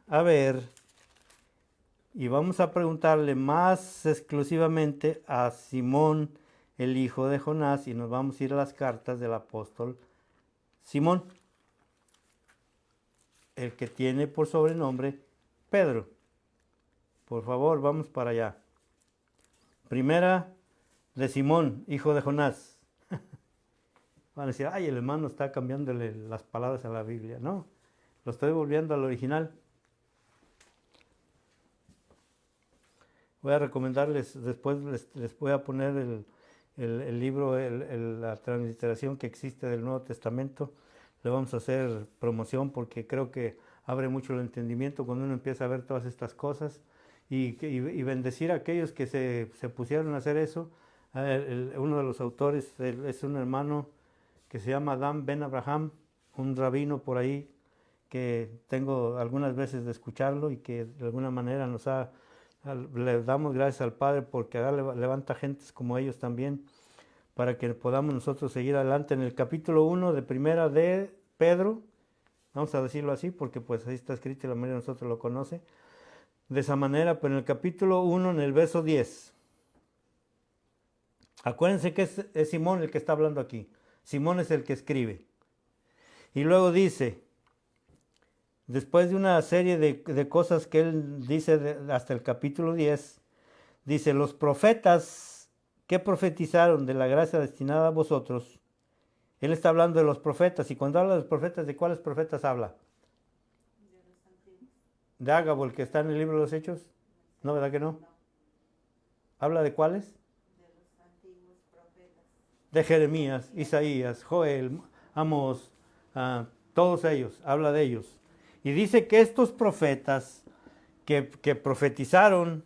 a ver y vamos a preguntarle más exclusivamente a Simón, el hijo de Jonás, y nos vamos a ir a las cartas del apóstol Simón, el que tiene por sobrenombre Pedro. Por favor, vamos para allá. Primera de Simón, hijo de Jonás. Van a decir, ay, el hermano está cambiándole las palabras a la Biblia. No, lo estoy volviendo al original. Voy a recomendarles, después les voy a poner el libro, la transliteración que existe del Nuevo Testamento. Le vamos a hacer promoción porque creo que abre mucho el entendimiento cuando uno empieza a ver todas estas cosas y bendecir a aquellos que se pusieron a hacer eso. Uno de los autores es un hermano que se llama Dan Ben Abraham, un rabino por ahí que tengo algunas veces de escucharlo y que de alguna manera le damos gracias al Padre porque levanta gentes como ellos también para que podamos nosotros seguir adelante. En el capítulo 1 de primera de Pedro, vamos a decirlo así porque pues ahí está escrito y la mayoría de nosotros lo conoce de esa manera, pero en el capítulo 1, en el verso 10, acuérdense que es Simón el que está hablando aquí. Simón es el que escribe. Y luego dice, después de una serie de cosas que él dice hasta el capítulo 10, dice, los profetas que profetizaron de la gracia destinada a vosotros, él está hablando de los profetas, y cuando habla de los profetas, ¿de cuáles profetas habla?
De los antiguos.
¿De Ágabo, el que está en el libro de los Hechos? ¿No, verdad que no? ¿Habla de cuáles?
De los antiguos profetas.
De Jeremías, Isaías, Joel, Amós, todos ellos, habla de ellos. Y dice que estos profetas que profetizaron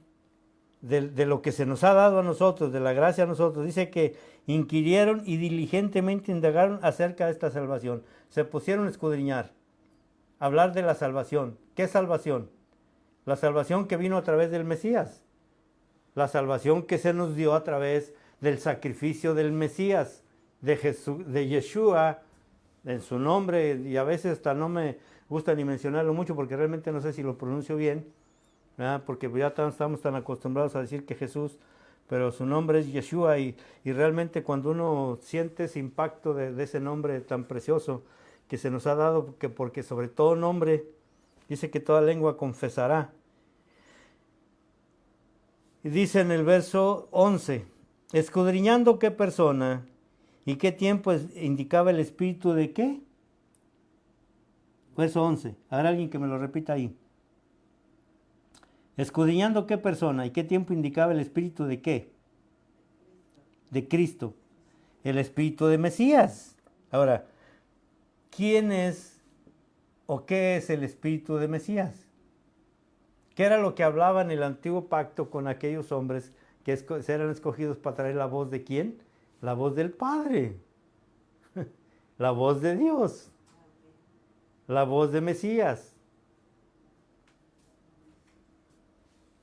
de lo que se nos ha dado a nosotros, de la gracia a nosotros, dice que inquirieron y diligentemente indagaron acerca de esta salvación. Se pusieron a escudriñar, a hablar de la salvación. ¿Qué salvación? La salvación que vino a través del Mesías. La salvación que se nos dio a través del sacrificio del Mesías, de Yeshua, en su nombre, y a veces hasta no me gusta ni mencionarlo mucho porque realmente no sé si lo pronuncio bien, ¿verdad? Porque ya estamos tan acostumbrados a decir que Jesús, pero su nombre es Yeshua y realmente cuando uno siente ese impacto de ese nombre tan precioso que se nos ha dado, porque sobre todo nombre, dice que toda lengua confesará. Y dice en el verso 11, escudriñando qué persona y qué tiempo indicaba el espíritu de qué. Verso 11, habrá alguien que me lo repita ahí. Escudriñando qué persona y qué tiempo indicaba el espíritu de qué. De Cristo. El espíritu de Mesías. Ahora, ¿quién es o qué es el espíritu de Mesías? ¿Qué era lo que hablaba en el antiguo pacto con aquellos hombres que eran escogidos para traer la voz de quién? La voz del Padre, la voz de Dios, la voz de Mesías.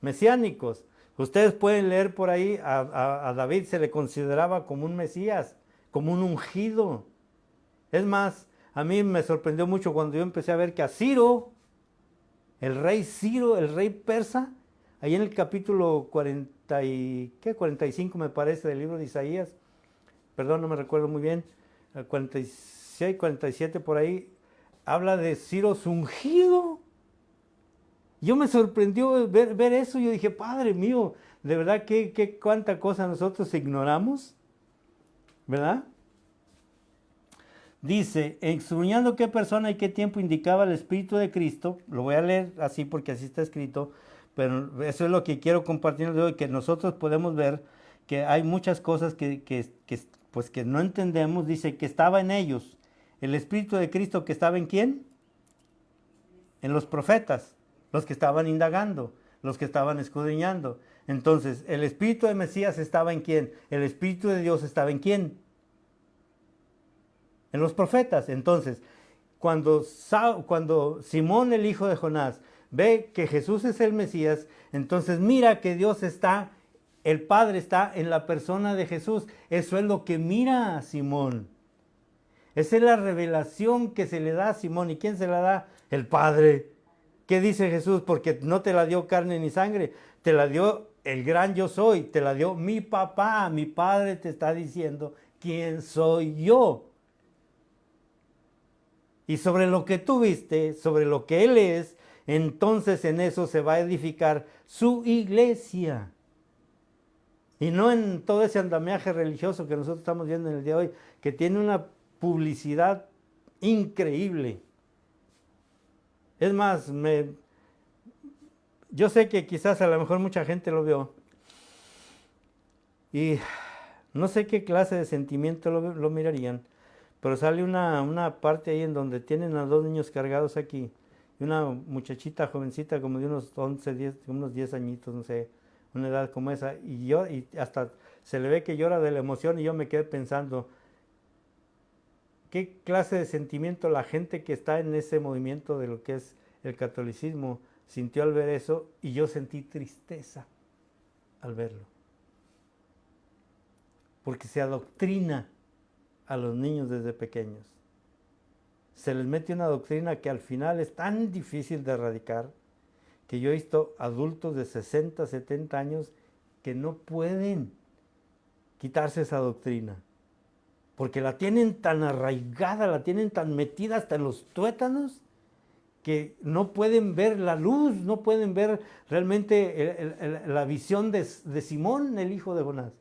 Mesiánicos. Ustedes pueden leer por ahí, a David se le consideraba como un Mesías, como un ungido. Es más, a mí me sorprendió mucho cuando yo empecé a ver que a Ciro, el rey persa, ahí en el capítulo 45 me parece del libro de Isaías, perdón, no me recuerdo muy bien, 46, 47 por ahí, habla de Ciro ungido. Yo me sorprendió ver eso, yo dije, Padre mío, de verdad que cuánta cosa nosotros ignoramos, ¿verdad? Dice, extrañando qué persona y qué tiempo indicaba el Espíritu de Cristo, lo voy a leer así porque así está escrito, pero eso es lo que quiero compartir de hoy, que nosotros podemos ver que hay muchas cosas que no entendemos. Dice que estaba en ellos el Espíritu de Cristo, que estaba en ¿quién? En los profetas, los que estaban indagando, los que estaban escudriñando. Entonces, el Espíritu de Mesías estaba en ¿quién? El Espíritu de Dios estaba en ¿quién? En los profetas. Entonces, cuando Simón, el hijo de Jonás, ve que Jesús es el Mesías, entonces mira que Dios está El Padre está en la persona de Jesús. Eso es lo que mira Simón. Esa es la revelación que se le da a Simón. ¿Y quién se la da? El Padre. ¿Qué dice Jesús? Porque no te la dio carne ni sangre, te la dio el gran yo soy, te la dio mi papá, mi Padre te está diciendo quién soy yo. Y sobre lo que tú viste, sobre lo que Él es, entonces en eso se va a edificar su iglesia. Y no en todo ese andamiaje religioso que nosotros estamos viendo en el día de hoy, que tiene una publicidad increíble. Es más, yo sé que quizás a lo mejor mucha gente lo vio y no sé qué clase de sentimiento lo mirarían, pero sale una parte ahí en donde tienen a dos niños cargados aquí y una muchachita jovencita como de unos 11, 10, unos 10 añitos, no sé, una edad como esa, y hasta se le ve que llora de la emoción y yo me quedé pensando, ¿qué clase de sentimiento la gente que está en ese movimiento de lo que es el catolicismo sintió al ver eso? Y yo sentí tristeza al verlo. Porque se adoctrina a los niños desde pequeños. Se les mete una doctrina que al final es tan difícil de erradicar que yo he visto adultos de 60, 70 años que no pueden quitarse esa doctrina. Porque la tienen tan arraigada, la tienen tan metida hasta en los tuétanos, que no pueden ver la luz, no pueden ver realmente la visión de Simón, el hijo de Jonás.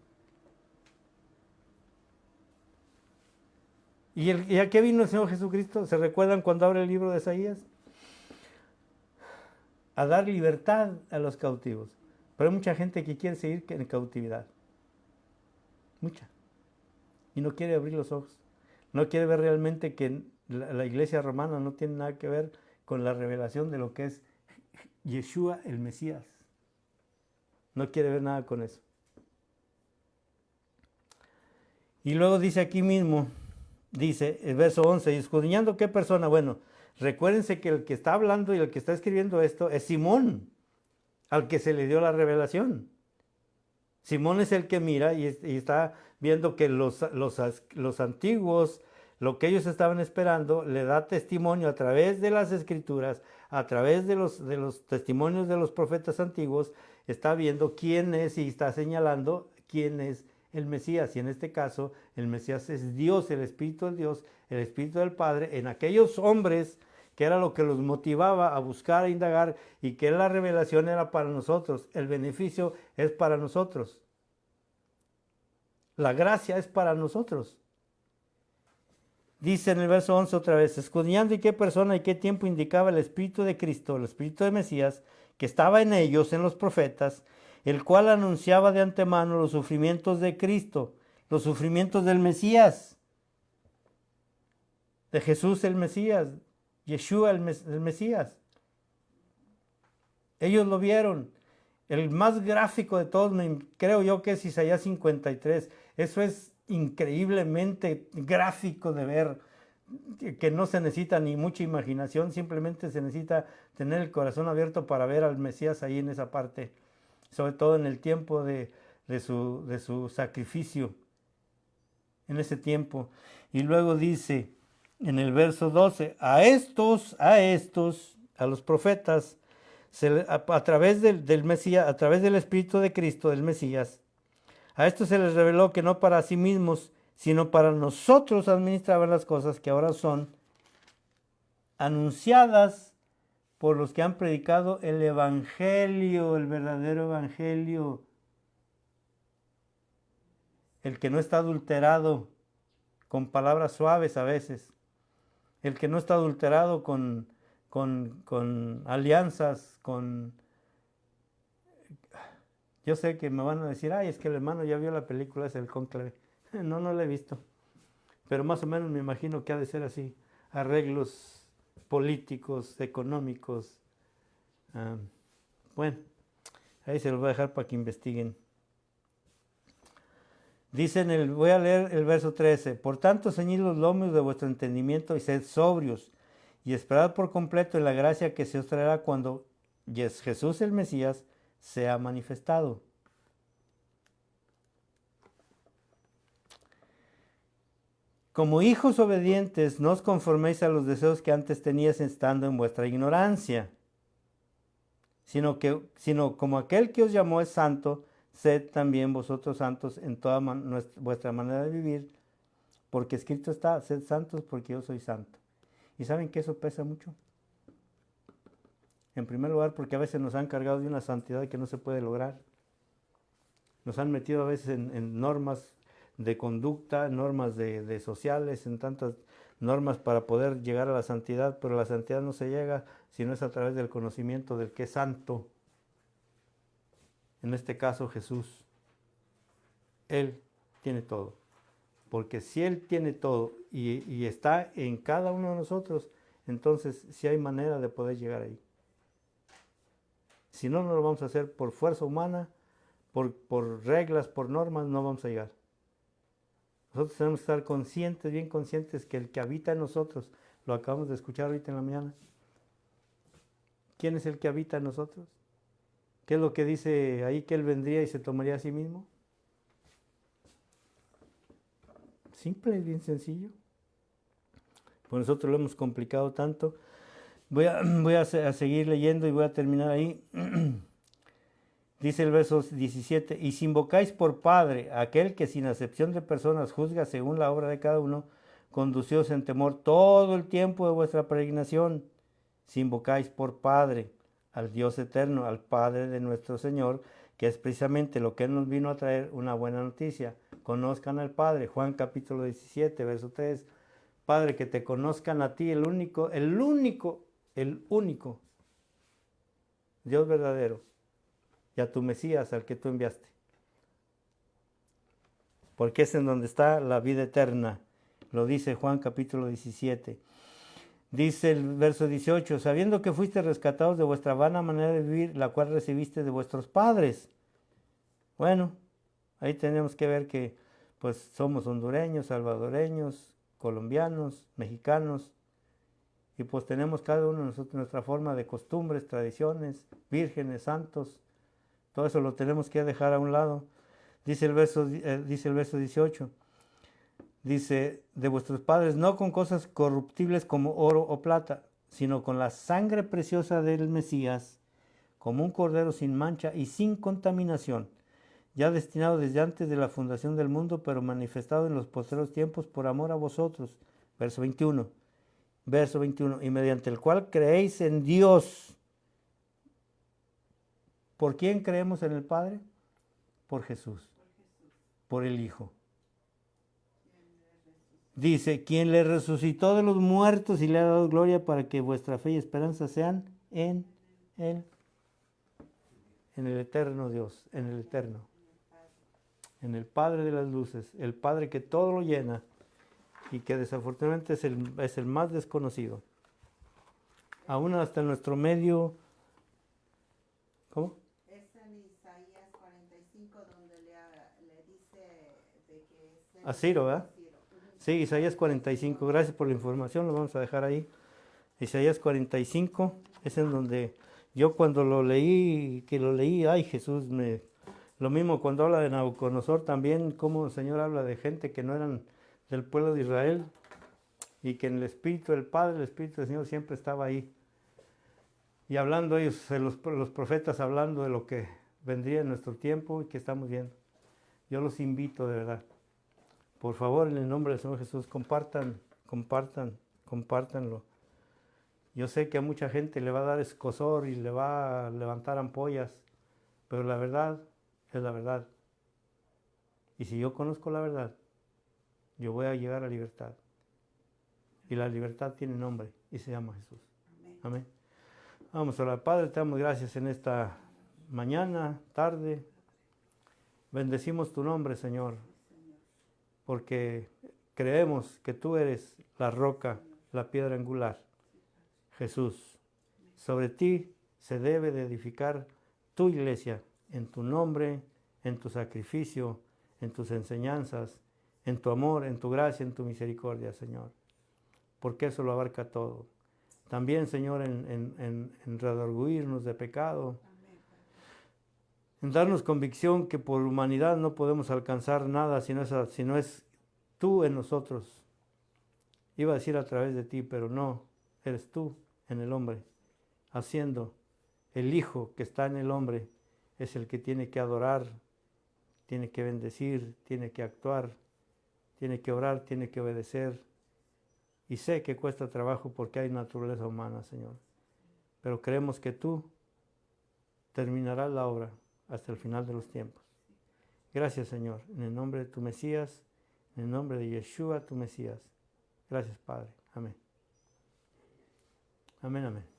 ¿Y a qué vino el Señor Jesucristo? ¿Se recuerdan cuando abre el libro de Isaías? A dar libertad a los cautivos. Pero hay mucha gente que quiere seguir en cautividad. Mucha. Y no quiere abrir los ojos. No quiere ver realmente que la iglesia romana no tiene nada que ver con la revelación de lo que es Yeshua el Mesías. No quiere ver nada con eso. Y luego dice aquí mismo, dice el verso 11, y escudriñando qué persona. Bueno, recuérdense que el que está hablando y el que está escribiendo esto es Simón, al que se le dio la revelación. Simón es el que mira y está viendo que los antiguos, lo que ellos estaban esperando, le da testimonio a través de las escrituras, a través de los testimonios de los profetas antiguos, está viendo quién es y está señalando quién es el Mesías. Y en este caso, el Mesías es Dios, el Espíritu de Dios, el Espíritu del Padre, en aquellos hombres que era lo que los motivaba a buscar, a indagar, y que la revelación era para nosotros, el beneficio es para nosotros, la gracia es para nosotros. Dice en el verso 11 otra vez, escudriñando y qué persona y qué tiempo indicaba el Espíritu de Cristo, el Espíritu de Mesías, que estaba en ellos, en los profetas, el cual anunciaba de antemano los sufrimientos de Cristo, los sufrimientos del Mesías, de Jesús el Mesías, Yeshua el Mesías. Ellos lo vieron. El más gráfico de todos, creo yo que es Isaías 53. Eso es increíblemente gráfico de ver, que no se necesita ni mucha imaginación, simplemente se necesita tener el corazón abierto para ver al Mesías ahí en esa parte, sobre todo en el tiempo de su sacrificio, en ese tiempo. Y luego dice en el verso 12, a los profetas, a través del Mesías, a través del Espíritu de Cristo, del Mesías, a estos se les reveló que no para sí mismos, sino para nosotros administraban las cosas que ahora son anunciadas por los que han predicado el Evangelio, el verdadero Evangelio, el que no está adulterado con palabras suaves a veces, el que no está adulterado con alianzas, Yo sé que me van a decir, ay, es que el hermano ya vio la película, es el Cónclave. No, no la he visto. Pero más o menos me imagino que ha de ser así. Arreglos políticos, económicos. Bueno, ahí se los voy a dejar para que investiguen. Voy a leer el verso 13. Por tanto, ceñid los lomos de vuestro entendimiento y sed sobrios, y esperad por completo en la gracia que se os traerá cuando Jesús el Mesías sea manifestado. como hijos obedientes, no os conforméis a los deseos que antes teníais estando en vuestra ignorancia, sino como aquel que os llamó es santo, sed también vosotros santos en toda vuestra manera de vivir, porque escrito está, sed santos porque yo soy santo. ¿Y saben que eso pesa mucho? En primer lugar, porque a veces nos han cargado de una santidad que no se puede lograr. Nos han metido a veces en normas de conducta, normas de sociales, en tantas normas para poder llegar a la santidad, pero la santidad no se llega si no es a través del conocimiento del que es santo. En este caso Jesús. Él tiene todo. Porque si Él tiene todo y está en cada uno de nosotros, entonces sí hay manera de poder llegar ahí. Si no, no lo vamos a hacer por fuerza humana, por reglas, por normas, no vamos a llegar. Nosotros tenemos que estar conscientes, bien conscientes, que el que habita en nosotros, lo acabamos de escuchar ahorita en la mañana. ¿Quién es el que habita en nosotros? ¿Qué es lo que dice ahí? Que Él vendría y se tomaría a sí mismo. Simple, bien sencillo. Pues nosotros lo hemos complicado tanto. Voy a seguir leyendo y voy a terminar ahí. Dice el verso 17, y si invocáis por Padre a aquel que sin acepción de personas juzga según la obra de cada uno, conducíos en temor todo el tiempo de vuestra peregrinación. Si invocáis por Padre al Dios eterno, al Padre de nuestro Señor, que es precisamente lo que Él nos vino a traer, una buena noticia. Conozcan al Padre. Juan capítulo 17, verso 3. Padre, que te conozcan a ti, el único Dios verdadero, y a tu Mesías, al que tú enviaste. Porque es en donde está la vida eterna. Lo dice Juan capítulo 17. Dice el verso 18, sabiendo que fuiste rescatados de vuestra vana manera de vivir, la cual recibiste de vuestros padres. Bueno, ahí tenemos que ver que pues somos hondureños, salvadoreños, colombianos, mexicanos, y pues tenemos cada uno de nosotros nuestra forma de costumbres, tradiciones, vírgenes, santos. Todo eso lo tenemos que dejar a un lado. Dice el verso 18. Dice, de vuestros padres, no con cosas corruptibles como oro o plata, sino con la sangre preciosa del Mesías, como un cordero sin mancha y sin contaminación, ya destinado desde antes de la fundación del mundo, pero manifestado en los postreros tiempos por amor a vosotros. Verso 21. Y mediante el cual creéis en Dios. ¿Por quién creemos en el Padre? Por Jesús, por el Hijo. Dice, quien le resucitó de los muertos y le ha dado gloria para que vuestra fe y esperanza sean en Él, en el eterno Dios, en el eterno, en el Padre de las luces, el Padre que todo lo llena y que desafortunadamente es el más desconocido. Aún hasta en nuestro medio, ¿cómo?
Es en Isaías 45 donde le dice de que es
A Ciro, ¿verdad? Sí, Isaías 45, gracias por la información, lo vamos a dejar ahí. Isaías 45 es en donde yo cuando lo leí, ay Jesús, lo mismo cuando habla de Nabucodonosor también, como el Señor habla de gente que no eran del pueblo de Israel y que en el Espíritu del Padre, el Espíritu del Señor siempre estaba ahí. Y hablando ellos, los profetas hablando de lo que vendría en nuestro tiempo y que estamos viendo. Yo los invito de verdad. Por favor, en el nombre del Señor Jesús, compártanlo. Yo sé que a mucha gente le va a dar escozor y le va a levantar ampollas, pero la verdad es la verdad. Y si yo conozco la verdad, yo voy a llegar a libertad. Y la libertad tiene nombre y se llama Jesús. Amén. Vamos a orar. Padre, te damos gracias en esta mañana, tarde. Bendecimos tu nombre, Señor, porque creemos que tú eres la roca, la piedra angular, Jesús. Sobre ti se debe de edificar tu iglesia, en tu nombre, en tu sacrificio, en tus enseñanzas, en tu amor, en tu gracia, en tu misericordia, Señor. Porque eso lo abarca todo. También, Señor, en redarguirnos de pecado, en darnos convicción que por humanidad no podemos alcanzar nada si no es tú en nosotros, Iba a decir a través de ti, pero no, eres tú en el hombre, haciendo. El Hijo que está en el hombre es el que tiene que adorar, tiene que bendecir, tiene que actuar, tiene que orar, tiene que obedecer. Y sé que cuesta trabajo porque hay naturaleza humana, Señor. Pero creemos que tú terminarás la obra hasta el final de los tiempos. Gracias, Señor, en el nombre de tu Mesías, en el nombre de Yeshua, tu Mesías. Gracias, Padre. Amén. Amén, amén.